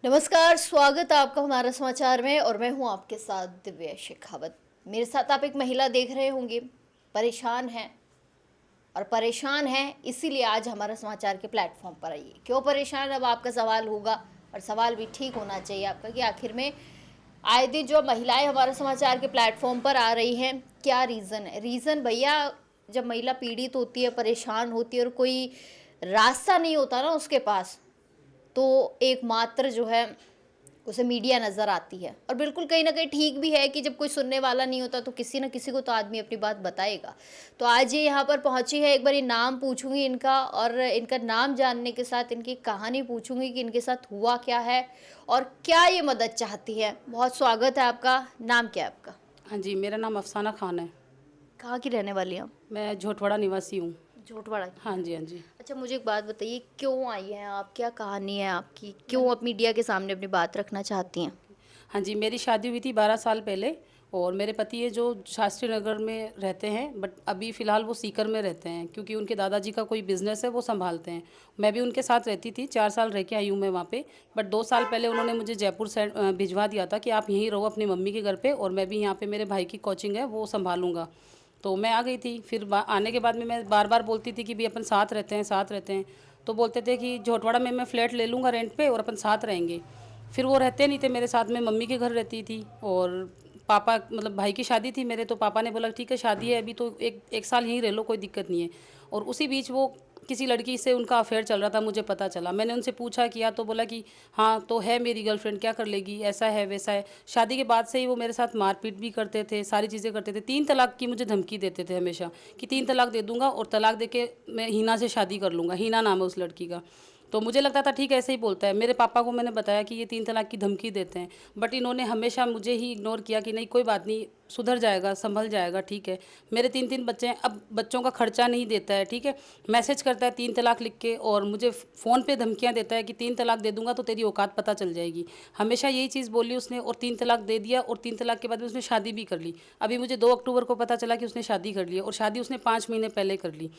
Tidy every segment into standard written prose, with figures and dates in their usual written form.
नमस्कार, स्वागत है आपका हमारा समाचार में और मैं हूं आपके साथ दिव्या शेखावत। मेरे साथ आप एक महिला देख रहे होंगे, परेशान है और परेशान है इसीलिए आज हमारा समाचार के प्लेटफॉर्म पर आइए। क्यों परेशान, अब आपका सवाल होगा और सवाल भी ठीक होना चाहिए आपका कि आखिर में आए दिन जो महिलाएं हमारे समाचार के प्लेटफॉर्म पर आ रही हैं, क्या रीज़न है। रीज़न भैया, जब महिला पीड़ित होती है, परेशान होती है और कोई रास्ता नहीं होता ना उसके पास, तो एकमात्र जो है उसे मीडिया नज़र आती है। और बिल्कुल कहीं न कहीं ठीक भी है कि जब कोई सुनने वाला नहीं होता तो किसी न किसी को तो आदमी अपनी बात बताएगा। तो आज ये यहाँ पर पहुँची है, एक बारी नाम पूछूँगी इनका और इनका नाम जानने के साथ इनकी कहानी पूछूँगी कि इनके साथ हुआ क्या है और क्या ये मदद चाहती है। बहुत स्वागत है आपका, नाम क्या है आपका? हाँ जी, मेरा नाम अफ़साना ख़ान है। कहाँ की रहने वाली हैं आप? मैं झोटवाड़ा निवासी हूँ। झोटवाड़ा की। हाँ जी, हाँ जी। अच्छा, मुझे एक बात बताइए, क्यों आई हैं आप? क्या कहानी है आपकी? क्यों मैंने आप मीडिया के सामने अपनी बात रखना चाहती हैं? हाँ जी, मेरी शादी हुई थी 12 साल पहले और मेरे पति है जो शास्त्री नगर में रहते हैं, बट अभी फ़िलहाल वो सीकर में रहते हैं क्योंकि उनके दादाजी का कोई बिज़नेस है, वो सँभालते हैं। मैं भी उनके साथ रहती थी, 4 साल रह के आई हूँ मैं वहाँ पे। बट 2 साल पहले उन्होंने मुझे जयपुर साइड भिजवा दिया था कि आप यहीं रहो अपनी मम्मी के घर पे और मैं भी यहाँ पे मेरे भाई की कोचिंग है, वो सँभालूँगा। तो मैं आ गई थी। फिर आने के बाद में मैं बार-बार बोलती थी कि भई अपन साथ रहते हैं, साथ रहते हैं। तो बोलते थे कि झोटवाड़ा में मैं फ्लैट ले लूँगा रेंट पे और अपन साथ रहेंगे। फिर वो रहते नहीं थे मेरे साथ, मैं मम्मी के घर रहती थी और पापा मतलब भाई की शादी थी मेरे, तो पापा ने बोला ठीक है शादी है अभी तो एक एक साल यहीं रह लो, कोई दिक्कत नहीं है। और उसी बीच वो किसी लड़की से उनका अफेयर चल रहा था, मुझे पता चला। मैंने उनसे पूछा किया तो बोला कि हाँ तो है मेरी गर्लफ्रेंड, क्या कर लेगी, ऐसा है वैसा है। शादी के बाद से ही वो मेरे साथ मारपीट भी करते थे, सारी चीज़ें करते थे। 3 तलाक की मुझे धमकी देते थे हमेशा कि 3 तलाक दे दूंगा और तलाक दे के मैं हीना से शादी कर लूँगा। हीना नाम है उस लड़की का। तो मुझे लगता था ठीक है ऐसे ही बोलता है। मेरे पापा को मैंने बताया कि ये 3 तलाक की धमकी देते हैं, बट इन्होंने हमेशा मुझे ही इग्नोर किया कि नहीं कोई बात नहीं, सुधर जाएगा, संभल जाएगा, ठीक है। मेरे 3-3 बच्चे हैं, अब बच्चों का खर्चा नहीं देता है, ठीक है। मैसेज करता है 3 तलाक लिख के और मुझे फ़ोन पे धमकियाँ देता है कि 3 तलाक दे दूंगा तो तेरी औकात पता चल जाएगी। हमेशा यही चीज़ बोली उसने और 3 तलाक दे दिया और 3 तलाक के बाद में उसने शादी भी कर ली। अभी मुझे 2 अक्टूबर को पता चला कि उसने शादी कर ली है और शादी उसने 5 महीने पहले कर ली।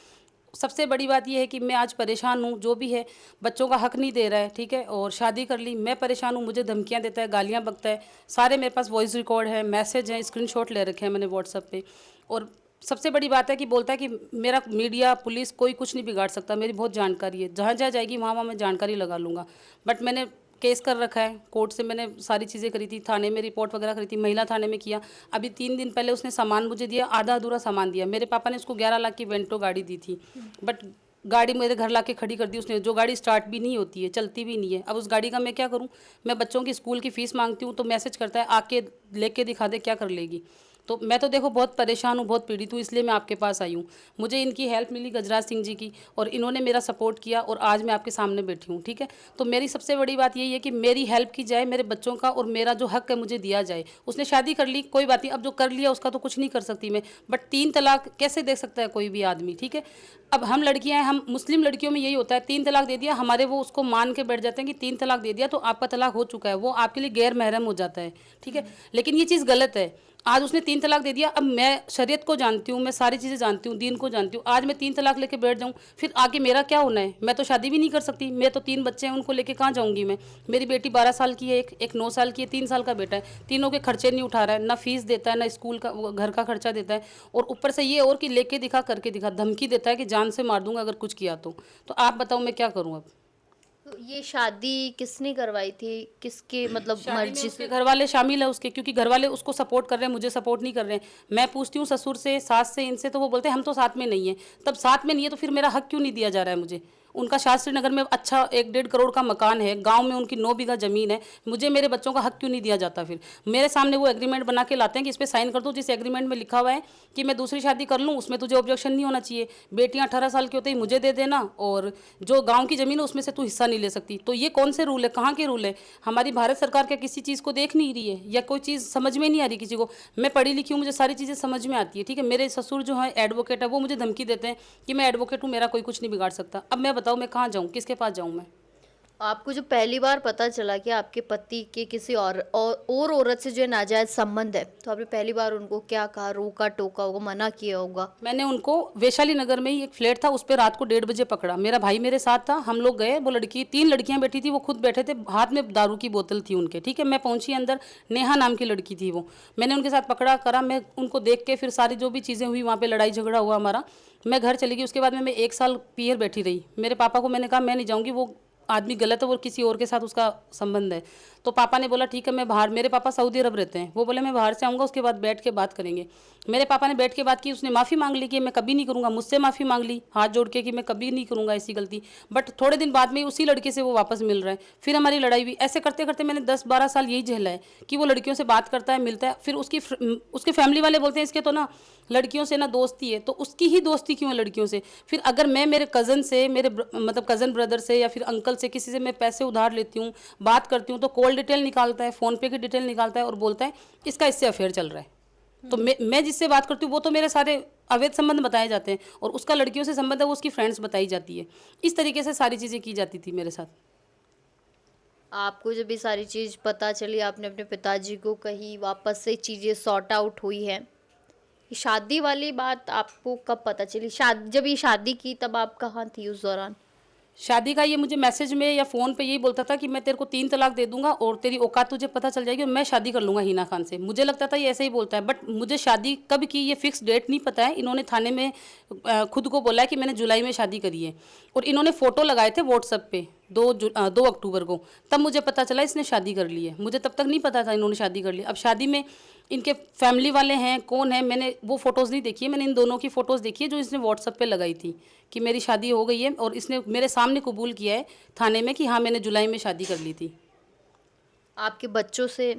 सबसे बड़ी बात ये है कि मैं आज परेशान हूँ, जो भी है बच्चों का हक नहीं दे रहा है, ठीक है। और शादी कर ली, मैं परेशान हूँ, मुझे धमकियाँ देता है, गालियाँ बकता है। सारे मेरे पास वॉइस रिकॉर्ड है, मैसेज है, स्क्रीनशॉट ले रखे हैं मैंने व्हाट्सएप पे। और सबसे बड़ी बात है कि बोलता है कि मेरा मीडिया पुलिस कोई कुछ नहीं बिगाड़ सकता, मेरी बहुत जानकारी है, जहाँ जहाँ जाएगी वहाँ वहाँ मैं जानकारी लगा लूँगा। बट मैंने केस कर रखा है, कोर्ट से मैंने सारी चीज़ें करी थी, थाने में रिपोर्ट वगैरह करी थी, महिला थाने में किया। अभी 3 दिन पहले उसने सामान मुझे दिया, आधा अधूरा सामान दिया। मेरे पापा ने उसको 11 लाख की वेंटो गाड़ी दी थी, बट गाड़ी मेरे घर लाके खड़ी कर दी उसने, जो गाड़ी स्टार्ट भी नहीं होती है, चलती भी नहीं है। अब उस गाड़ी का मैं क्या करूं? मैं बच्चों की स्कूल की फ़ीस मांगती हूँ तो मैसेज करता है आके लेके दिखा दे, क्या कर लेगी। तो मैं तो देखो बहुत परेशान हूँ, बहुत पीड़ित हूँ, इसलिए मैं आपके पास आई हूँ। मुझे इनकी हेल्प मिली गजराज सिंह जी की और इन्होंने मेरा सपोर्ट किया और आज मैं आपके सामने बैठी हूँ, ठीक है। तो मेरी सबसे बड़ी बात यही है कि मेरी हेल्प की जाए, मेरे बच्चों का और मेरा जो हक है मुझे दिया जाए। उसने शादी कर ली, कोई बात नहीं, अब जो कर लिया उसका तो कुछ नहीं कर सकती मैं, बट 3 तलाक कैसे दे सकता है कोई भी आदमी, ठीक है। अब हम लड़कियां हैं, हम मुस्लिम लड़कियों में यही होता है, 3 तलाक दे दिया, हमारे वो उसको मान के बैठ जाते हैं कि 3 तलाक दे दिया तो आपका तलाक हो चुका है, वो आपके लिए गैर महरम हो जाता है, ठीक है। लेकिन ये चीज़ गलत है। आज उसने 3 तलाक दे दिया, अब मैं शरीयत को जानती हूँ, मैं सारी चीज़ें जानती हूँ, दीन को जानती हूँ। आज मैं 3 तलाक लेके बैठ जाऊँ, फिर आगे मेरा क्या होना है? मैं तो शादी भी नहीं कर सकती, मैं तो 3 बच्चे हैं, उनको लेके कहाँ जाऊँगी मैं? मेरी बेटी 12 साल की है, एक 9 साल की है, 3 साल का बेटा है। तीनों के खर्चे नहीं उठा रहा है, ना फीस देता है, ना स्कूल का घर का खर्चा देता है। और ऊपर से ये और कि लेके दिखा, करके दिखा, धमकी देता है कि जान से मार दूंगा अगर कुछ किया तो आप बताओ मैं क्या करूँ अब? तो ये शादी किसने करवाई थी? किसके मतलब शादी में मर्ज़ी उसके से? घर वाले शामिल है उसके, क्योंकि घर वाले उसको सपोर्ट कर रहे हैं, मुझे सपोर्ट नहीं कर रहे हैं। मैं पूछती हूँ ससुर से, सास से, इनसे, तो वो बोलते हैं हम तो साथ में नहीं है। तब साथ में नहीं है तो फिर मेरा हक क्यों नहीं दिया जा रहा है मुझे? उनका शास्त्री नगर में अच्छा 1-1.5 करोड़ का मकान है, गांव में उनकी 9 बीघा ज़मीन है, मुझे मेरे बच्चों का हक क्यों नहीं दिया जाता? फिर मेरे सामने वो एग्रीमेंट बना के लाते हैं कि इस पे साइन कर दो, जिस एग्रीमेंट में लिखा हुआ है कि मैं दूसरी शादी कर लूँ उसमें तुझे ऑब्जेक्शन नहीं होना चाहिए, बेटियां 18 साल की होते ही मुझे दे देना और जो गाँव की ज़मीन है उसमें से तू हिस्सा नहीं ले सकती। तो ये कौन से रूल है, कहाँ के रूल है? हमारी भारत सरकार क्या किसी चीज़ को देख नहीं रही है या कोई चीज़ समझ में नहीं आ रही किसी को? मैं पढ़ी लिखी हूँ, मुझे सारी चीज़ें समझ में आती है, ठीक है। मेरे ससुर जो है एडवोकेट है, वो मुझे धमकी देते हैं कि मैं एडवोकेट हूँ, मेरा कोई कुछ नहीं बिगाड़ सकता। अब मैं बताऊँ मैं कहाँ जाऊँ, किसके पास जाऊँ मैं? आपको जब पहली बार पता चला कि आपके पति के किसी और औरत से जो है नाजायज संबंध है, तो आपने पहली बार उनको क्या कहा? रोका टोका होगा, मना किया होगा? मैंने उनको वैशाली नगर में ही एक फ्लैट था, उस पर रात को 1:30 बजे पकड़ा। मेरा भाई मेरे साथ था, हम लोग गए। वो लड़की, 3 लड़कियां बैठी थी, वो खुद बैठे थे, हाथ में दारू की बोतल थी उनके, ठीक है। मैं पहुंची अंदर, नेहा नाम की लड़की थी वो। मैंने उनके साथ पकड़ा करा, मैं उनको देख के फिर सारी जो भी चीज़ें हुई वहाँ पे, लड़ाई झगड़ा हुआ हमारा, मैं घर चली गई। उसके बाद में मैं 1 साल पीहर बैठी रही। मेरे पापा को मैंने कहा मैं नहीं जाऊँगी, वो आदमी गलत है, वो किसी और के साथ उसका संबंध है। तो पापा ने बोला ठीक है मैं बाहर, मेरे पापा सऊदी अरब रहते हैं, वो बोले मैं बाहर से आऊँगा, उसके बाद बैठ के बात करेंगे। मेरे पापा ने बैठ के बात की, उसने माफ़ी मांग ली कि मैं कभी नहीं करूँगा, मुझसे माफ़ी मांग ली हाथ जोड़ के कि मैं कभी नहीं करूँगा ऐसी गलती। बट थोड़े दिन बाद में उसी लड़के से वो वापस मिल रहा है, फिर हमारी लड़ाई हुई। ऐसे करते करते मैंने 10-12 साल यही झेला है कि वो लड़कियों से बात करता है, मिलता है, फिर उसके फैमिली वाले बोलते हैं इसके तो ना लड़कियों से ना दोस्ती है, तो उसकी ही दोस्ती क्यों है लड़कियों से? फिर अगर मैं मेरे कज़न से, मतलब कज़न ब्रदर से या फिर अंकल से, किसी से मैं पैसे उधार लेती हूँ, बात करती हूँ, तो कॉल डिटेल निकालता है, फ़ोन पे की डिटेल निकालता है और बोलता है इसका इससे अफेयर चल रहा है। तो मैं जिससे बात करती हूँ वो तो मेरे सारे अवैध संबंध बताए जाते हैं, और उसका लड़कियों से संबंध है वो उसकी फ्रेंड्स बताई जाती है। इस तरीके से सारी चीज़ें की जाती थी मेरे साथ। आपको जब ये सारी चीज़ पता चली, आपने अपने पिताजी को कही, वापस से चीज़ें सॉर्ट आउट हुई हैं। ये शादी वाली बात आपको कब पता चली? जब ये शादी की तब आप कहाँ थी उस दौरान? शादी का ये मुझे मैसेज में या फ़ोन पे यही बोलता था कि मैं तेरे को 3 तलाक दे दूंगा और तेरी औकात तुझे पता चल जाएगी और मैं शादी कर लूँगा हिना खान से। मुझे लगता था ये ऐसे ही बोलता है, बट मुझे शादी कब की ये फिक्स डेट नहीं पता है। इन्होंने थाने में खुद को बोला है कि मैंने जुलाई में शादी करी है, और इन्होंने फ़ोटो लगाए थे व्हाट्सएप पे 2 अक्टूबर को, तब मुझे पता चला इसने शादी कर ली है। मुझे तब तक नहीं पता था इन्होंने शादी कर ली। अब शादी में इनके फैमिली वाले हैं, कौन है, मैंने वो फ़ोटोज़ नहीं देखी है, मैंने इन दोनों की फ़ोटोज़ देखी है जो इसने व्हाट्सएप पे लगाई थी कि मेरी शादी हो गई है, और इसने मेरे सामने कबूल किया है थाने में कि हाँ मैंने जुलाई में शादी कर ली थी। आपके बच्चों से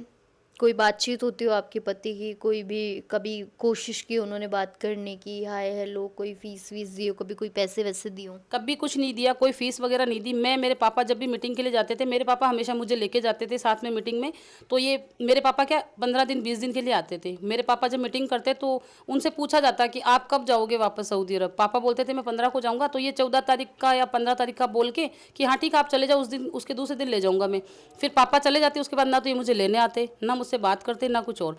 कोई बातचीत होती हो आपके पति की? कोई भी कभी कोशिश की उन्होंने बात करने की, हाय हेलो, कोई फीस वीस दी हो, कभी कोई पैसे वैसे दिए हो? कभी कुछ नहीं दिया, कोई फीस वगैरह नहीं दी। मैं, मेरे पापा जब भी मीटिंग के लिए जाते थे, मेरे पापा हमेशा मुझे लेके जाते थे साथ में मीटिंग में। तो ये मेरे पापा क्या 15 दिन 20 दिन के लिए आते थे। मेरे पापा जब मीटिंग करते तो उनसे पूछा जाता कि आप कब जाओगे वापस सऊदी अरब? पापा बोलते थे मैं 15 को जाऊँगा, तो ये 14 तारीख का या 15 तारीख का बोल के कि हाँ ठीक है आप चले जाओ, उस दिन उसके दूसरे दिन ले जाऊँगा मैं। फिर पापा चले जाते, उसके बाद ना तो ये मुझे लेने आते, ना मुझसे बात करते, ना कुछ और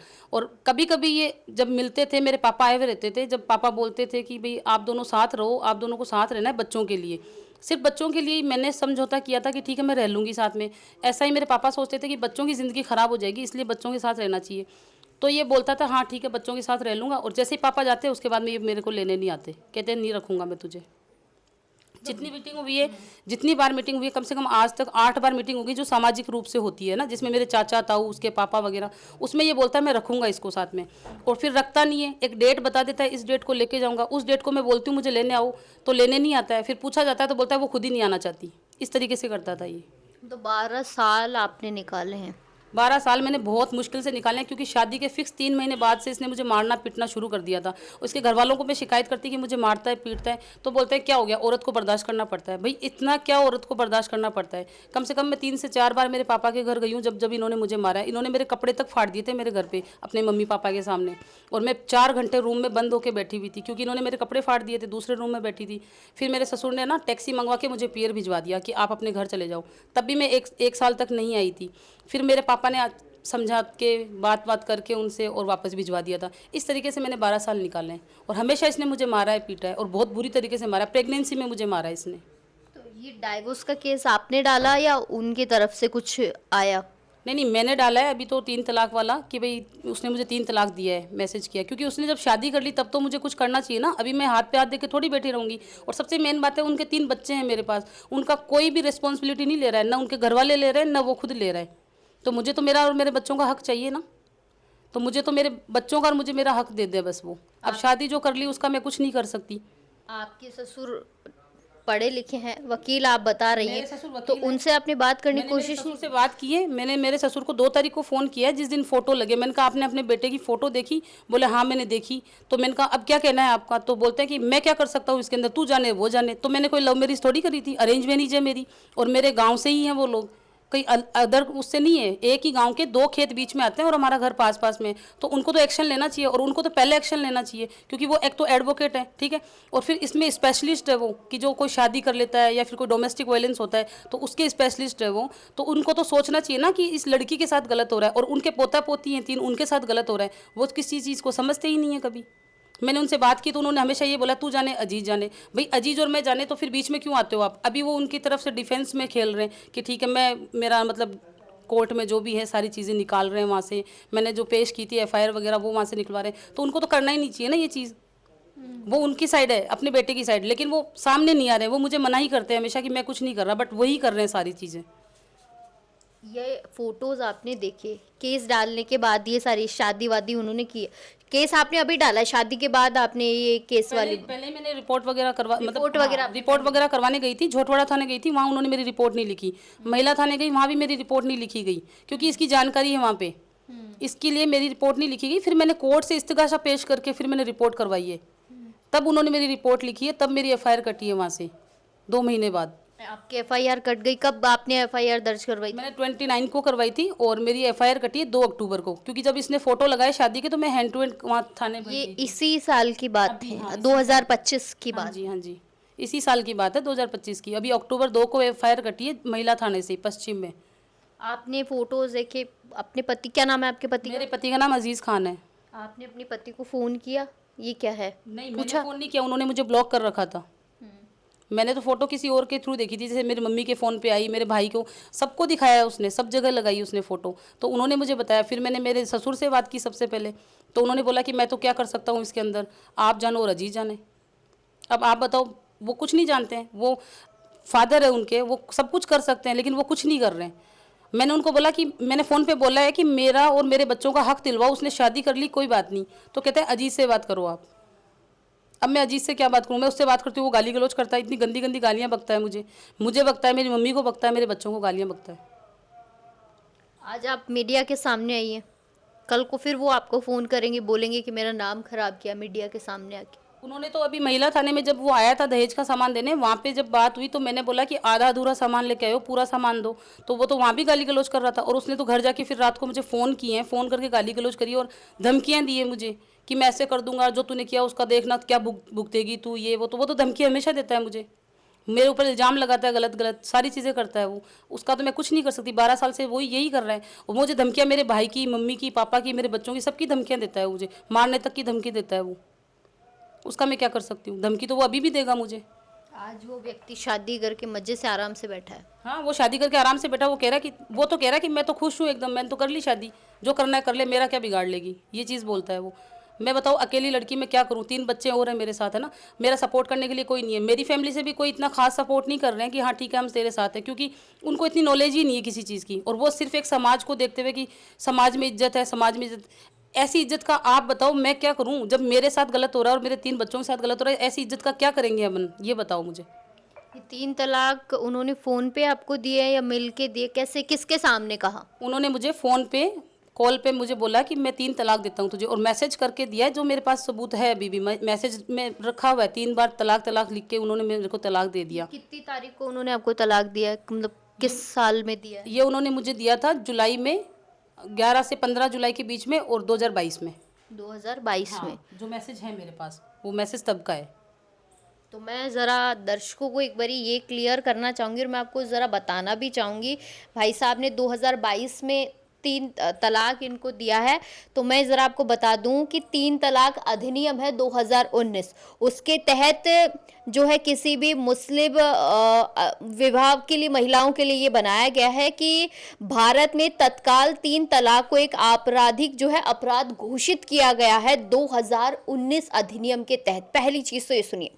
कभी कभी ये जब मिलते थे, मेरे पापा आए हुए रहते थे, जब पापा बोलते थे कि भाई आप दोनों साथ रहो, आप दोनों को साथ रहना है बच्चों के लिए, सिर्फ बच्चों के लिए मैंने समझौता किया था कि ठीक है मैं रह लूँगी साथ में। ऐसा ही मेरे पापा सोचते थे कि बच्चों की ज़िंदगी ख़राब हो जाएगी, इसलिए बच्चों के साथ रहना चाहिए। तो ये बोलता था हाँ ठीक है बच्चों के साथ रह लूँगा, और जैसे ही पापा जाते उसके बाद में ये मेरे को लेने नहीं आते, कहते नहीं रखूँगा मैं तुझे। जितनी मीटिंग हुई है, जितनी बार मीटिंग हुई है, कम से कम आज तक 8 बार मीटिंग होगी जो सामाजिक रूप से होती है ना, जिसमें मेरे चाचा ताऊ, उसके पापा वगैरह, उसमें ये बोलता है मैं रखूंगा इसको साथ में, और फिर रखता नहीं है। एक डेट बता देता है इस डेट को लेके जाऊंगा, उस डेट को मैं बोलती हूँ मुझे लेने आओ तो लेने नहीं आता है, फिर पूछा जाता है तो बोलता है वो खुद ही नहीं आना चाहती। इस तरीके से करता था ये। तो 12 साल आपने निकाले हैं। 12 साल मैंने बहुत मुश्किल से निकाले हैं, क्योंकि शादी के फिक्स 3 महीने बाद से इसने मुझे मारना पीटना शुरू कर दिया था। उसके घर वालों को मैं शिकायत करती कि मुझे मारता है पीटता है, तो बोलते हैं क्या हो गया, औरत को बर्दाश्त करना पड़ता है। भाई इतना क्या औरत को बर्दाश्त करना पड़ता है? कम से कम मैं 3 से 4 बार मेरे पापा के घर गई हूँ, जब जब इन्होंने मुझे मारा है। इन्होंने मेरे कपड़े तक फाड़ दिए थे मेरे घर पर अपने मम्मी पापा के सामने, और मैं 4 घंटे रूम में बंद होकर बैठी हुई थी क्योंकि इन्होंने मेरे कपड़े फाड़ दिए थे, दूसरे रूम में बैठी थी। फिर मेरे ससुर ने ना टैक्सी मंगवा के मुझे पीर भिजवा दिया कि आप अपने घर चले जाओ, तब भी मैं एक साल तक नहीं आई थी। फिर मेरे पापा ने समझा के बात करके उनसे और वापस भिजवा दिया था। इस तरीके से मैंने 12 साल निकाले हैं, और हमेशा इसने मुझे मारा है पीटा है, और बहुत बुरी तरीके से मारा है। प्रेगनेंसी में मुझे मारा है इसने। तो ये डाइवोर्स का केस आपने डाला या उनकी तरफ से कुछ आया? नहीं, मैंने डाला है अभी तो 3 तलाक वाला, कि भाई उसने मुझे 3 तलाक दिया है, मैसेज किया, क्योंकि उसने जब शादी कर ली तब तो मुझे कुछ करना चाहिए ना। अभी मैं हाथ पे हाथ दे के थोड़ी बैठी रहूँगी। और सबसे मेन बात है उनके 3 बच्चे हैं मेरे पास, उनका कोई भी रिस्पॉन्सिबिलिटी नहीं ले रहा है, ना उनके घर वाले ले रहे हैं, ना वो खुद ले रहा है। तो मुझे तो मेरा और मेरे बच्चों का हक चाहिए ना, तो मुझे तो मेरे बच्चों का और मुझे मेरा हक दे दे बस वो। अब शादी जो कर ली उसका मैं कुछ नहीं कर सकती। आपके ससुर पढ़े लिखे हैं, वकील आप बता रही मेरे ससुर हैं, वकील तो हैं। उनसे आपने बात करने की मैंने मेरे कोशिश ससुर नहीं? से बात की है। मैंने मेरे ससुर को 2 तारीख को फ़ोन किया है, जिस दिन फ़ोटो लगे। मैंने कहा आपने अपने बेटे की फ़ोटो देखी? बोले हाँ मैंने देखी। तो मैंने कहा अब क्या कहना है आपका? तो बोलते हैं कि मैं क्या कर सकता हूँ इसके अंदर, तू जाने वो जाने। तो मैंने कोई लव मैरिज थोड़ी करी थी, अरेंज मैरिज है मेरी, और मेरे गाँव से ही हैं वो लोग। कहीं अदर उससे नहीं है, एक ही गांव के 2 खेत बीच में आते हैं और हमारा घर पास पास में है। तो उनको तो एक्शन लेना चाहिए, और उनको तो पहले एक्शन लेना चाहिए, क्योंकि वो एक तो एडवोकेट है, ठीक है, और फिर इसमें स्पेशलिस्ट है वो, कि जो कोई शादी कर लेता है या फिर कोई डोमेस्टिक वायलेंस होता है तो उसके स्पेशलिस्ट है वो। तो उनको तो सोचना चाहिए ना कि इस लड़की के साथ गलत हो रहा है, और उनके पोता पोती हैं 3, उनके साथ गलत हो रहा है। वो किसी चीज़ को समझते ही नहीं है कभी। मैंने उनसे बात की तो उन्होंने हमेशा ये बोला, तू जाने अजीज जाने। भाई अजीज और मैं जाने तो फिर बीच में क्यों आते हो आप? अभी वो उनकी तरफ से डिफेंस में खेल रहे हैं कि ठीक है, मैं मेरा मतलब कोर्ट में जो भी है सारी चीज़ें निकाल रहे हैं वहाँ से, मैंने जो पेश की थी एफआईआर वगैरह वो वहाँ से निकलवा रहे हैं। तो उनको तो करना ही नहीं चाहिए ना ये चीज़। वो उनकी साइड है, अपने बेटे की साइड, लेकिन वो सामने नहीं आ रहे हैं। वो मुझे मना ही करते हैं हमेशा कि मैं कुछ नहीं कर रहा, बट वही कर रहे हैं सारी चीज़ें। ये फोटोज आपने देखे, केस डालने के बाद ये सारी शादी वादी उन्होंने की है। केस आपने अभी डाला है, शादी के बाद आपने ये केस वाली पहले मैंने रिपोर्ट वगैरह करवा रिपोर्ट वगैरह रिपोर्ट वगैरह करवाने गई थी, झोटवाड़ा थाने गई थी, वहाँ उन्होंने मेरी रिपोर्ट नहीं लिखी। महिला थाने गई, वहाँ भी मेरी रिपोर्ट नहीं लिखी गई, क्योंकि इसकी जानकारी है वहाँ पे, इसके लिए मेरी रिपोर्ट नहीं लिखी गई। फिर मैंने कोर्ट से इस्तिगासा पेश करके फिर मैंने रिपोर्ट करवाई है, तब उन्होंने मेरी रिपोर्ट लिखी है, तब मेरी एफआईआर कटी है वहाँ से 2 महीने बाद। आपकी एफआईआर कट गई, कब आपने एफआईआर दर्ज करवाई? मैंने 29 को करवाई थी और मेरी एफआईआर कटी है 2 अक्टूबर को, क्योंकि जब इसने फोटो लगाए शादी के तो मैं हैंड टू हैंड वहाँ थाने में ये इसी साल की बात है, 2025 की बात। हाँ जी, इसी साल की बात है, 2025 की। अभी अक्टूबर 2 को एफआईआर कटी है महिला थाने से पश्चिम में। आपने फोटोज देखे, अपने पति, क्या नाम है आपके पति का? मेरे पति का नाम अजीज खान है। आपने अपने पति को फोन किया, ये क्या है? नहीं, मैंने फ़ोन नहीं किया, उन्होंने मुझे ब्लॉक कर रखा था। मैंने तो फोटो किसी और के थ्रू देखी थी, जैसे मेरी मम्मी के फ़ोन पे आई, मेरे भाई को, सबको दिखाया उसने, सब जगह लगाई उसने फ़ोटो। तो उन्होंने मुझे बताया, फिर मैंने मेरे ससुर से बात की सबसे पहले, तो उन्होंने बोला कि मैं तो क्या कर सकता हूँ इसके अंदर, आप जानो और अजीज जाने। अब आप बताओ, वो कुछ नहीं जानते हैं, वो फादर है उनके, वो सब कुछ कर सकते हैं, लेकिन वो कुछ नहीं कर रहे हैं। मैंने उनको बोला कि मैंने फ़ोन पे बोला है कि मेरा और मेरे बच्चों का हक दिलवाओ, उसने शादी कर ली कोई बात नहीं। तो कहते हैं अजीज से बात करो आप। अब मैं अजीज से क्या बात करूँ? मैं उससे बात करती हूँ, वो गाली गलौज करता है, इतनी गंदी गंदी गालियाँ बकता है मुझे बकता है, मेरी मम्मी को बकता है, मेरे बच्चों को गालियाँ बकता है। आज आप मीडिया के सामने आइए, कल को फिर वो आपको फ़ोन करेंगे, बोलेंगे कि मेरा नाम खराब किया मीडिया के सामने आके। उन्होंने तो अभी महिला थाने में जब वो आया था दहेज का सामान देने, वहाँ पे जब बात हुई तो मैंने बोला कि आधा अधूरा सामान लेके आयो, पूरा सामान दो। तो वो तो वहाँ भी गाली गलौज कर रहा था, और उसने तो घर जाके फिर रात को मुझे फ़ोन किए हैं, फ़ोन करके गाली गलौज करी और धमकियाँ दी है मुझे कि मैं ऐसे कर दूंगा, जो तूने किया उसका देखना क्या भुगतेगी तू, ये वो। तो वो तो धमकी हमेशा देता है मुझे, मेरे ऊपर इल्ज़ाम लगाता है, गलत गलत सारी चीज़ें करता है वो। उसका तो मैं कुछ नहीं कर सकती, 12 साल से वो यही कर रहा है। और मुझे धमकियाँ मेरे भाई की, मम्मी की, पापा की, मेरे बच्चों की, सबकी धमकियाँ देता है, मुझे मारने तक की धमकी देता है वो। उसका मैं क्या कर सकती हूँ? धमकी तो वो अभी भी देगा मुझे। आज वो व्यक्ति शादी करके मजे से आराम से बैठा है। हाँ, वो शादी करके आराम से बैठा, वो कह रहा है कि वो तो कह रहा है कि मैं तो खुश हूँ एकदम, मैंने तो कर ली शादी, जो करना है कर ले, मेरा क्या बिगाड़ लेगी, ये चीज़ बोलता है वो। मैं बताऊँ अकेली लड़की मैं क्या करूँ? 3 बच्चे और हैं मेरे साथ, है ना, मेरा सपोर्ट करने के लिए कोई नहीं है। मेरी फैमिली से भी कोई इतना खास सपोर्ट नहीं कर रहे हैं कि हाँ ठीक है हम तेरे साथ हैं, क्योंकि उनको इतनी नॉलेज ही नहीं है किसी चीज़ की। और वो सिर्फ एक समाज को देखते हुए कि समाज में इज्जत है, समाज में इज्जत, ऐसी इज्जत का आप बताओ मैं क्या करूं? जब मेरे साथ गलत हो रहा है और मेरे 3 बच्चों के साथ गलत हो रहा है, ऐसी इज्जत का क्या करेंगे अपन? ये बताओ मुझे। ये 3 तलाक उन्होंने फ़ोन पे आपको दिए या मिल के दिए, कैसे, किसके सामने कहा? उन्होंने मुझे फ़ोन पे, कॉल पे मुझे बोला कि मैं 3 तलाक देता हूँ तुझे, और मैसेज करके दिया है, जो मेरे पास सबूत है अभी भी, मैसेज में रखा हुआ है। 3 बार तलाक तलाक लिख के उन्होंने मेरे को तलाक दे दिया। कितनी तारीख को उन्होंने आपको तलाक दिया, मतलब किस साल में दिया? ये उन्होंने मुझे दिया था जुलाई में, 11 से 15 जुलाई के बीच में, और 2022 में। 2022 में। जो मैसेज है मेरे पास वो मैसेज तब का है। तो मैं ज़रा दर्शकों को एक बारी ये क्लियर करना चाहूँगी और मैं आपको ज़रा बताना भी चाहूँगी, भाई साहब ने 2022 में 3 तलाक इनको दिया है। तो मैं ज़रा आपको बता दूं कि 3 तलाक अधिनियम है 2019, उसके तहत जो है किसी भी मुस्लिम विवाह के लिए, महिलाओं के लिए ये बनाया गया है कि भारत में तत्काल 3 तलाक को एक आपराधिक जो है अपराध घोषित किया गया है 2019 अधिनियम के तहत। पहली चीज़ तो ये सुनिए,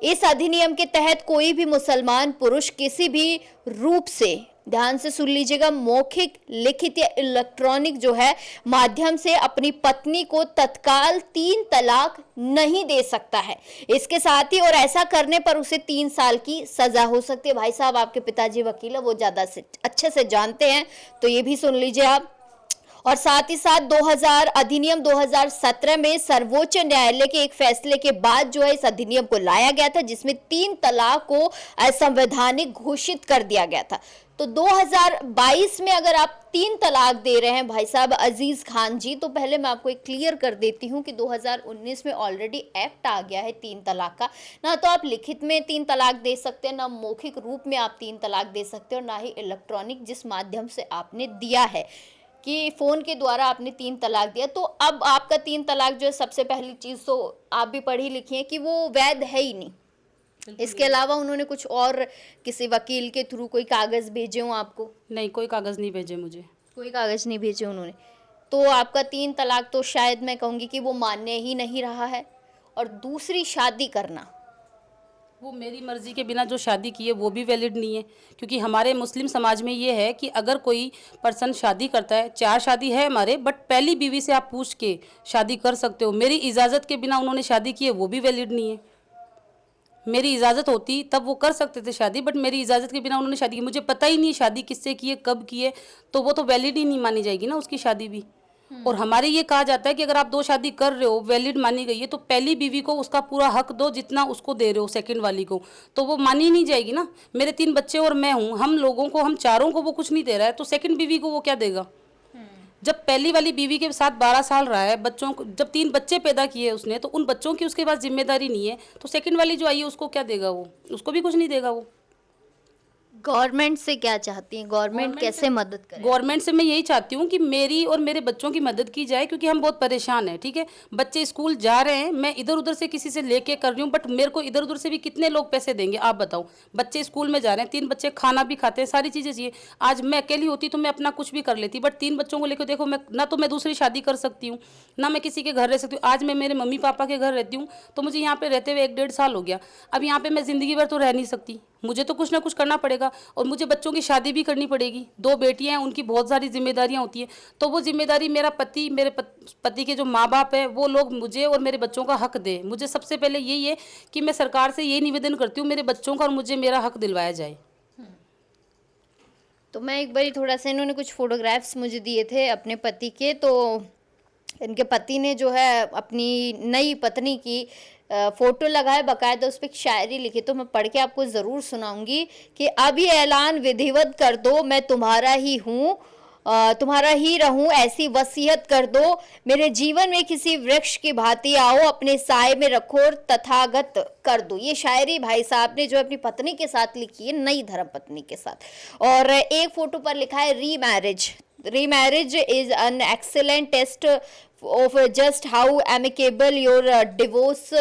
इस अधिनियम के तहत कोई भी मुसलमान पुरुष किसी भी रूप से, ध्यान से सुन लीजिएगा, मौखिक, लिखित या इलेक्ट्रॉनिक जो है माध्यम से अपनी पत्नी को तत्काल 3 तलाक नहीं दे सकता है। इसके साथ ही और ऐसा करने पर उसे 3 साल की सजा हो सकती है। भाई साहब आपके पिताजी वकील है, वो ज्यादा से अच्छे से जानते हैं, तो ये भी सुन लीजिए आप। और साथ ही साथ 2000 अधिनियम 2017 में सर्वोच्च न्यायालय के एक फैसले के बाद जो है इस अधिनियम को लाया गया था, जिसमें 3 तलाक को असंवैधानिक घोषित कर दिया गया था। तो 2022 में अगर आप 3 तलाक दे रहे हैं भाई साहब अजीज खान जी, तो पहले मैं आपको एक क्लियर कर देती हूँ कि 2019 में ऑलरेडी एक्ट आ गया है 3 तलाक का। ना तो आप लिखित में 3 तलाक दे सकते हैं, ना मौखिक रूप में आप 3 तलाक दे सकते हैं, और ना ही इलेक्ट्रॉनिक जिस माध्यम से आपने दिया है कि फ़ोन के द्वारा आपने 3 तलाक दिया। तो अब आपका 3 तलाक जो है, सबसे पहली चीज़ तो आप भी पढ़ी लिखी हैं कि वो वैध है ही नहीं। इसके अलावा उन्होंने कुछ और किसी वकील के थ्रू कोई कागज़ भेजे हों आपको? नहीं, कोई कागज़ नहीं भेजे मुझे। कोई कागज़ नहीं भेजे उन्होंने। तो आपका 3 तलाक तो शायद मैं कहूँगी कि वो मान्य ही नहीं रहा है। और दूसरी शादी करना, वो मेरी मर्ज़ी के बिना जो शादी की है वो भी वैलिड नहीं है, क्योंकि हमारे मुस्लिम समाज में ये है कि अगर कोई पर्सन शादी करता है, 4 शादी है हमारे, बट पहली बीवी से आप पूछ के शादी कर सकते हो। मेरी इजाज़त के बिना उन्होंने शादी की है, वो भी वैलिड नहीं है। मेरी इजाज़त होती तब वो कर सकते थे शादी, बट मेरी इजाज़त के बिना उन्होंने शादी की। मुझे पता ही नहीं शादी किससे की है, कब की है, तो वो तो वैलिड ही नहीं मानी जाएगी ना उसकी शादी भी। और हमारे ये कहा जाता है कि अगर आप 2 शादी कर रहे हो, वैलिड मानी गई है, तो पहली बीवी को उसका पूरा हक दो जितना उसको दे रहे हो सेकंड वाली को, तो वो मानी ही नहीं जाएगी ना। मेरे 3 बच्चे और मैं हूँ, हम लोगों को, हम चारों को वो कुछ नहीं दे रहा है, तो सेकंड बीवी को वो क्या देगा? जब पहली वाली बीवी के साथ 12 साल रहा है, बच्चों को जब 3 बच्चे पैदा किए उसने, तो उन बच्चों की उसके पास जिम्मेदारी नहीं है, तो सेकंड वाली जो आई है उसको क्या देगा वो? उसको भी कुछ नहीं देगा वो। गवर्नमेंट से क्या चाहती हैं? गवर्नमेंट कैसे मदद करे? गवर्नमेंट से मैं यही चाहती हूँ कि मेरी और मेरे बच्चों की मदद की जाए, क्योंकि हम बहुत परेशान हैं। ठीक है, बच्चे स्कूल जा रहे हैं, मैं इधर उधर से किसी से लेके कर रही हूँ, बट मेरे को इधर उधर से भी कितने लोग पैसे देंगे आप बताओ? बच्चे स्कूल में जा रहे हैं, 3 बच्चे खाना भी खाते हैं, सारी चीज़ें चाहिए। आज मैं अकेली होती तो मैं अपना कुछ भी कर लेती, बट 3 बच्चों को लेकर देखो, मैं ना तो मैं दूसरी शादी कर सकती हूँ, ना मैं किसी के घर रह सकती हूँ। आज मैं मेरे मम्मी पापा के घर रहती हूँ, तो मुझे यहाँ पे रहते हुए 1 डेढ़ साल हो गया। अब यहाँ पे मैं ज़िंदगी भर तो रह नहीं सकती, मुझे तो कुछ ना कुछ करना पड़ेगा, और मुझे बच्चों की शादी भी करनी पड़ेगी। 2 बेटियां हैं, उनकी बहुत सारी जिम्मेदारियां होती हैं, तो वो जिम्मेदारी मेरा पति, मेरे पति के जो माँ बाप हैं, वो लोग मुझे और मेरे बच्चों का हक दें। मुझे सबसे पहले यही है कि मैं सरकार से ये निवेदन करती हूँ, मेरे बच्चों का और मुझे मेरा हक दिलवाया जाए। तो मैं एक बारी थोड़ा सा, इन्होंने कुछ फोटोग्राफ्स मुझे दिए थे अपने पति के, तो इनके पति ने जो है अपनी नई पत्नी की फोटो लगाए, बकायदा उस पर एक शायरी लिखी, तो मैं पढ़ के आपको ज़रूर सुनाऊंगी कि अब ये ऐलान विधिवत कर दो, मैं तुम्हारा ही हूँ, तुम्हारा ही रहूं, ऐसी वसीयत कर दो, मेरे जीवन में किसी वृक्ष की भांति आओ, अपने साए में रखो और तथागत कर दो। ये शायरी भाई साहब ने जो अपनी पत्नी के साथ लिखी है, नई धर्म पत्नी के साथ। और एक फोटो पर लिखा है remarriage is an excellent test of just how amicable your divorce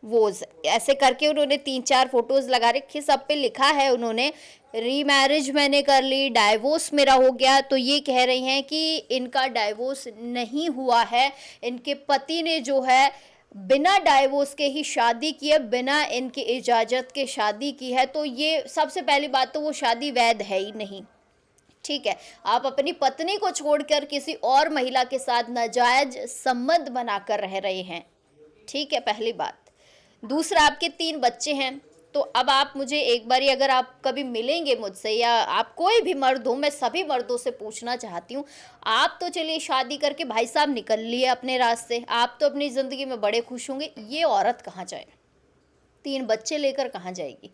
was. ऐसे करके उन्होंने 3-4 फोटोज लगा रखी, सब पे लिखा है उन्होंने रीमैरिज मैंने कर ली, डाइवोर्स मेरा हो गया। तो ये कह रही हैं कि इनका डाइवोर्स नहीं हुआ है, इनके पति ने जो है बिना डाइवोर्स के ही शादी की है, बिना इनकी इजाज़त के शादी की है। तो ये सबसे पहली बात तो वो शादी वैध है ही नहीं। ठीक है, आप अपनी पत्नी को छोड़कर किसी और महिला के साथ नाजायज संबंध बनाकर रह रहे हैं। ठीक है, पहली बात। दूसरा, आपके 3 बच्चे हैं, तो अब आप मुझे एक बारी, अगर आप कभी मिलेंगे मुझसे या आप कोई भी मर्द हो, मैं सभी मर्दों से पूछना चाहती हूँ, आप तो चलिए शादी करके भाई साहब निकल लिए अपने रास्ते, आप तो अपनी ज़िंदगी में बड़े खुश होंगे, ये औरत कहाँ जाए? 3 बच्चे लेकर कहाँ जाएगी?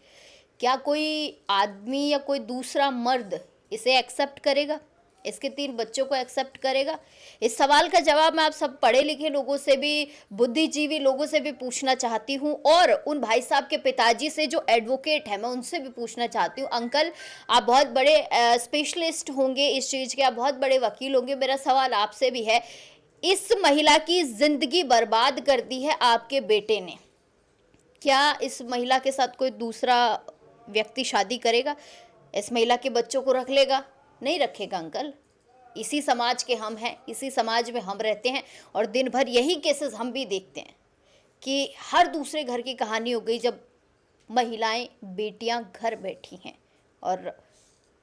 क्या कोई आदमी या कोई दूसरा मर्द इसे एक्सेप्ट करेगा? इसके 3 बच्चों को एक्सेप्ट करेगा? इस सवाल का जवाब मैं आप सब पढ़े लिखे लोगों से भी, बुद्धिजीवी लोगों से भी पूछना चाहती हूँ, और उन भाई साहब के पिताजी से जो एडवोकेट है, मैं उनसे भी पूछना चाहती हूँ। अंकल, आप बहुत बड़े स्पेशलिस्ट होंगे इस चीज़ के, आप बहुत बड़े वकील होंगे, मेरा सवाल आपसे भी है, इस महिला की ज़िंदगी बर्बाद कर दी है आपके बेटे ने, क्या इस महिला के साथ कोई दूसरा व्यक्ति शादी करेगा? इस महिला के बच्चों को रख लेगा? नहीं रखेगा अंकल। इसी समाज के हम हैं, इसी समाज में हम रहते हैं, और दिन भर यही केसेस हम भी देखते हैं कि हर दूसरे घर की कहानी हो गई जब महिलाएं, बेटियां घर बैठी हैं, और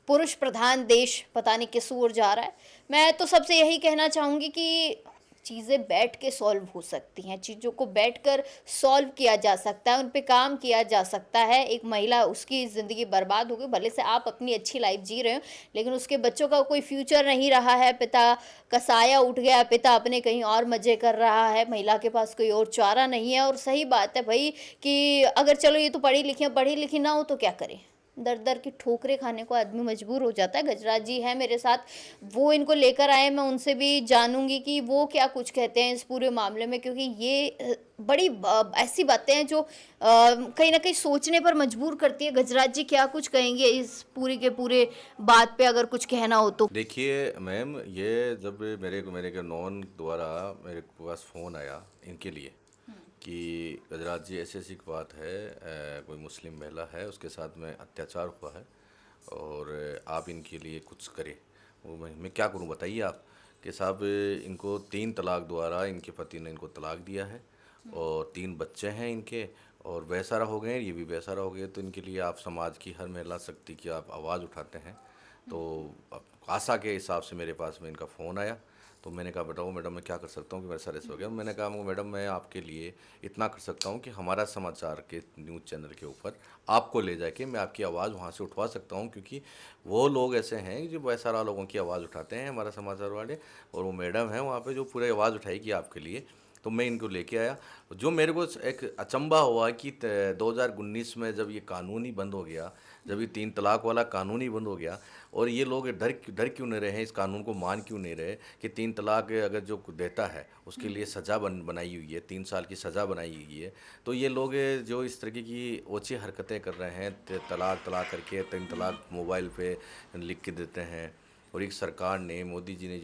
पुरुष प्रधान देश पता नहीं किस ओर जा रहा है। मैं तो सबसे यही कहना चाहूँगी कि चीज़ें बैठ के सॉल्व हो सकती हैं, चीज़ों को बैठकर सॉल्व किया जा सकता है, उन पे काम किया जा सकता है। एक महिला, उसकी ज़िंदगी बर्बाद हो गई, भले से आप अपनी अच्छी लाइफ जी रहे हो, लेकिन उसके बच्चों का कोई फ्यूचर नहीं रहा है, पिता का साया उठ गया, पिता अपने कहीं और मज़े कर रहा है, महिला के पास कोई और चारा नहीं है। और सही बात है भाई कि अगर चलो ये तो पढ़ी लिखी ना हो तो क्या करें, दर दर की ठोकरें खाने को आदमी मजबूर हो जाता है। गजराज जी हैं मेरे साथ, वो इनको लेकर आए, मैं उनसे भी जानूंगी कि वो क्या कुछ कहते हैं इस पूरे मामले में, क्योंकि ये बड़ी ऐसी बातें हैं जो कहीं ना कहीं सोचने पर मजबूर करती है। गजराज जी क्या कुछ कहेंगे इस पूरे के पूरे बात पे, अगर कुछ कहना हो तो? देखिए मैम, ये जब मेरे के नॉन द्वारा मेरे पास फ़ोन आया इनके लिए कि गजराज जी ऐसी ऐसी बात है, कोई मुस्लिम महिला है उसके साथ में अत्याचार हुआ है और आप इनके लिए कुछ करें। वो मैं क्या करूं बताइए आप। कि साहब इनको 3 तलाक द्वारा इनके पति ने इनको तलाक दिया है और 3 बच्चे हैं इनके, और बेसहारा हो गए हैं, ये भी बेसहारा हो गए। तो इनके लिए आप समाज की हर महिला शक्ति की आप आवाज़ उठाते हैं। तो आशा के हिसाब से मेरे पास में इनका फ़ोन आया, तो मैंने कहा बताओ मैडम मैं क्या कर सकता हूँ कि मेरे सारे हो गया। मैंने कहा मैडम मैं आपके लिए इतना कर सकता हूँ कि हमारा समाचार के न्यूज़ चैनल के ऊपर आपको ले जाके मैं आपकी आवाज़ वहाँ से उठवा सकता हूँ, क्योंकि वो लोग ऐसे हैं जो बहुत सारा लोगों की आवाज़ उठाते हैं हमारा समाचार वाले, और वो मैडम हैं वहाँ पे जो पूरी आवाज़ उठाएगी आपके लिए। तो मैं इनको लेके आया। जो मेरे को एक अचंभा हुआ कि 2019 में जब ये कानून ही बंद हो गया, जब ये 3 तलाक वाला कानून ही बंद हो गया, और ये लोग डर क्यों नहीं रहे हैं, इस कानून को मान क्यों नहीं रहे कि 3 तलाक अगर जो देता है उसके लिए सज़ा बनाई हुई है, 3 साल की सज़ा बनाई हुई है। तो ये लोग जो इस तरीके की ओछी हरकतें कर रहे हैं, तलाक करके 3 तलाक मोबाइल पे लिख के देते हैं। और एक सरकार ने, मोदी जी ने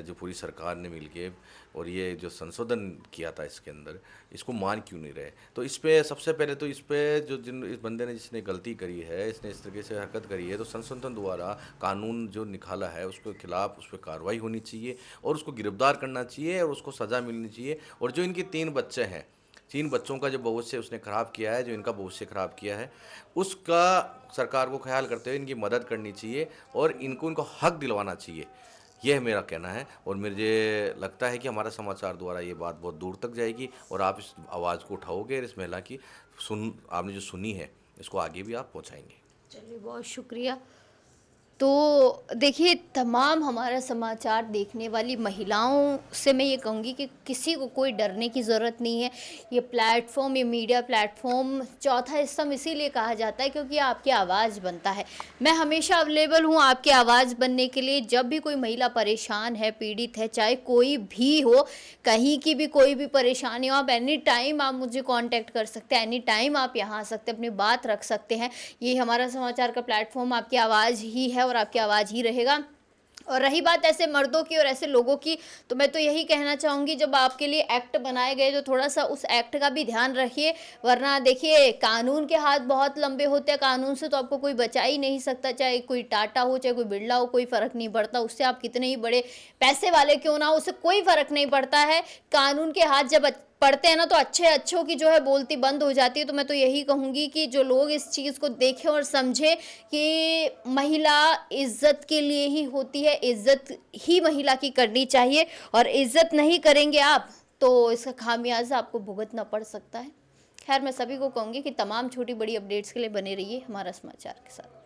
जो पूरी सरकार ने मिलके और ये जो संशोधन किया था इसके अंदर, इसको मान क्यों नहीं रहे। तो इस पे सबसे पहले तो इस पे इस बंदे ने जिसने गलती करी है, इसने इस तरीके से हरकत करी है, तो संशोधन द्वारा कानून जो निकाला है उसके खिलाफ उस पर कार्रवाई होनी चाहिए और उसको गिरफ्तार करना चाहिए और उसको सज़ा मिलनी चाहिए। और जो इनके 3 बच्चे हैं, 3 बच्चों का जो भविष्य उसने ख़राब किया है, जो इनका भविष्य ख़राब किया है, उसका सरकार को ख्याल करते हुए इनकी मदद करनी चाहिए और इनको हक दिलवाना चाहिए। यह मेरा कहना है और मुझे लगता है कि हमारा समाचार द्वारा ये बात बहुत दूर तक जाएगी और आप इस आवाज़ को उठाओगे और इस महिला की आपने जो सुनी है इसको आगे भी आप पहुँचाएँगे। चलिए, बहुत शुक्रिया। तो देखिए, तमाम हमारा समाचार देखने वाली महिलाओं से मैं ये कहूँगी कि किसी को कोई डरने की ज़रूरत नहीं है। ये प्लेटफॉर्म, ये मीडिया प्लेटफॉर्म चौथा स्तंभ इसीलिए कहा जाता है क्योंकि आपकी आवाज़ बनता है। मैं हमेशा अवेलेबल हूँ आपकी आवाज़ बनने के लिए। जब भी कोई महिला परेशान है, पीड़ित है, चाहे कोई भी हो, कहीं की भी कोई भी परेशानी हो, आप एनी टाइम आप मुझे कांटेक्ट कर सकते हैं, एनी टाइम आप यहाँ आ सकते हैं, अपनी बात रख सकते हैं। ये हमारा समाचार का प्लेटफॉर्म आपकी आवाज़ ही है और आपकी आवाज़ ही रहेगा। और रही बात ऐसे मर्दों की और ऐसे लोगों की, तो मैं तो यही कहना चाहूँगी, जब आपके लिए एक्ट बनाए गए तो थोड़ा सा उस एक्ट का भी ध्यान रखिए, वरना देखिए कानून के हाथ बहुत लंबे होते हैं। कानून से तो आपको कोई बचा ही नहीं सकता, चाहे कोई टाटा हो, चाहे कोई बिरला हो, कोई फ़र्क नहीं पड़ता। उससे आप कितने ही बड़े पैसे वाले क्यों ना हो, उससे कोई फ़र्क नहीं पड़ता है। कानून के हाथ जब पढ़ते हैं ना, तो अच्छों की जो है बोलती बंद हो जाती है। तो मैं तो यही कहूँगी कि जो लोग इस चीज़ को देखें और समझें कि महिला इज्जत के लिए ही होती है, इज्जत ही महिला की करनी चाहिए, और इज्जत नहीं करेंगे आप तो इसका खामियाजा आपको भुगतना पड़ सकता है। खैर, मैं सभी को कहूँगी कि तमाम छोटी बड़ी अपडेट्स के लिए बने रहिए हमारा समाचार के साथ।